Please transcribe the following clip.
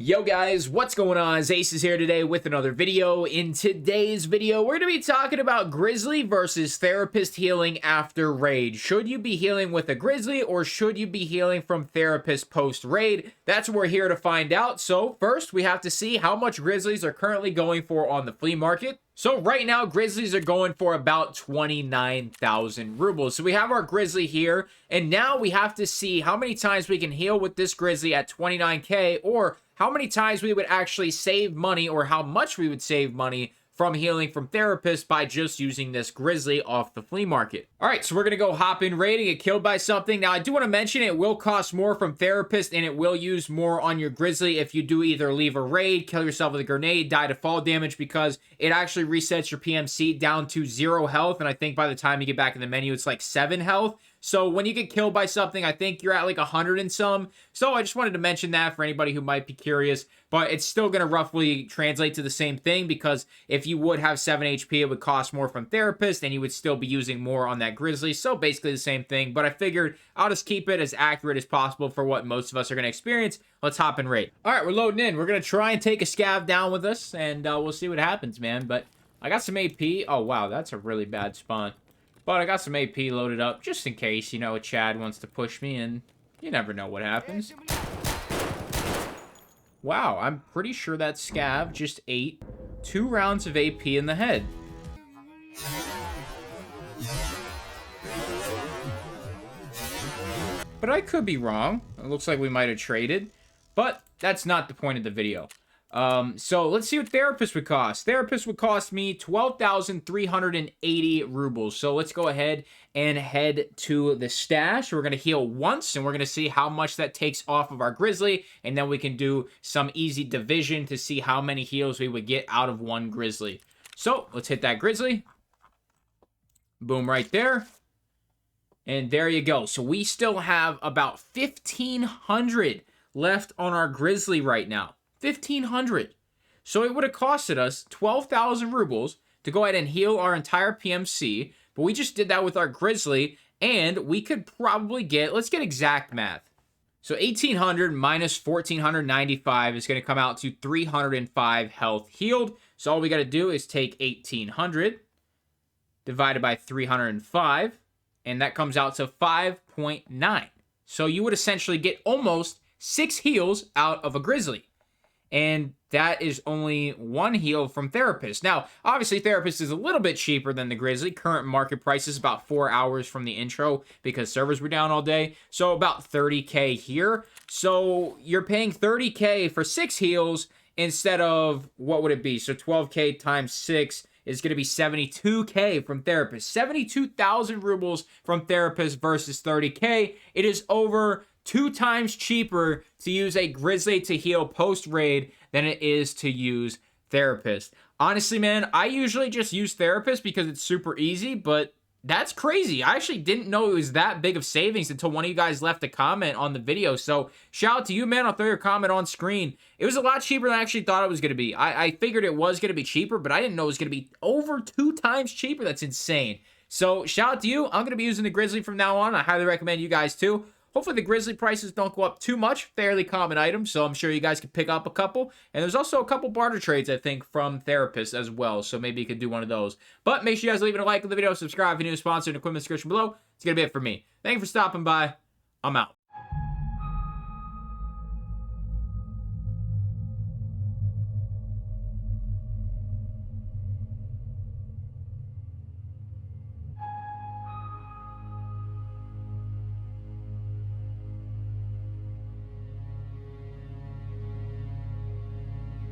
Yo guys, what's going on? Ace is here today with another video. In today's video, we're going to be talking about Grizzly versus Therapist healing after raid. Should you be healing with a Grizzly or should you be healing from Therapist post-raid? That's what we're here to find out. So first, we have to see how much Grizzlies are currently going for on the flea market. So right now, Grizzlies are going for about 29,000 rubles. So we have our Grizzly here, and now we have to see how many times we can heal with this Grizzly at 29k, or how many times we would actually save money, or how much we would save money from healing from Therapist by just using this Grizzly off the flea market. All right, so we're going to go hop in raid and get killed by something. Now, I do want to mention it will cost more from Therapist, and it will use more on your Grizzly if you do either leave a raid, kill yourself with a grenade, die to fall damage, because it actually resets your PMC down to 0 health, and I think by the time you get back in the menu, it's like 7 health. So when you get killed by something, I think you're at like 100 and some. So I just wanted to mention that for anybody who might be curious. But it's still going to roughly translate to the same thing, because if you would have 7 HP, it would cost more from Therapist, and you would still be using more on that Grizzly. So basically the same thing. But I figured I'll just keep it as accurate as possible for what most of us are going to experience. Let's hop in raid. All right, we're loading in. We're going to try and take a scav down with us, and we'll see what happens, man. But I got some AP. Oh, wow, that's a really bad spawn. But I got some AP loaded up just in case, you know, a Chad wants to push me, and you never know what happens. Wow, I'm pretty sure that scav just ate 2 rounds of AP in the head. But I could be wrong. It looks like we might have traded, but that's not the point of the video. So let's see what Therapist would cost. Therapist would cost me 12,380 rubles. So let's go ahead and head to the stash. We're going to heal once, and we're going to see how much that takes off of our Grizzly, and then we can do some easy division to see how many heals we would get out of one Grizzly. So let's hit that Grizzly. Boom, right there. And there you go. So we still have about 1,500 left on our Grizzly right now. 1,500. So it would have costed us 12,000 rubles to go ahead and heal our entire PMC, but we just did that with our Grizzly, and we could probably get, let's get exact math. So 1,800 minus 1,495 is going to come out to 305 health healed. So all we got to do is take 1,800 divided by 305, and that comes out to 5.9. So you would essentially get almost 6 heals out of a Grizzly. And that is only 1 heal from Therapist. Now, obviously, Therapist is a little bit cheaper than the Grizzly. Current market price is about 4 hours from the intro because servers were down all day. So about 30k here. So you're paying 30k for 6 heals instead of, what would it be? So 12k times 6 is going to be 72k from Therapist. 72,000 rubles from Therapist versus 30k. It is over 2 times cheaper to use a Grizzly to heal post-raid than it is to use Therapist. Honestly, man, I usually just use Therapist because it's super easy, but that's crazy. I actually didn't know it was that big of savings until one of you guys left a comment on the video. So shout out to you, man. I'll throw your comment on screen. It was a lot cheaper than I actually thought it was going to be. I figured it was going to be cheaper, but I didn't know it was going to be over 2 times cheaper. That's insane. So shout out to you. I'm going to be using the Grizzly from now on. I highly recommend you guys too. Hopefully the Grizzly prices don't go up too much. Fairly common item, so I'm sure you guys can pick up a couple. And there's also a couple barter trades, I think, from Therapists as well. So maybe you could do one of those. But make sure you guys leave a like on the video, subscribe if you're new, sponsor, and equipment description below. It's going to be it for me. Thank you for stopping by. I'm out.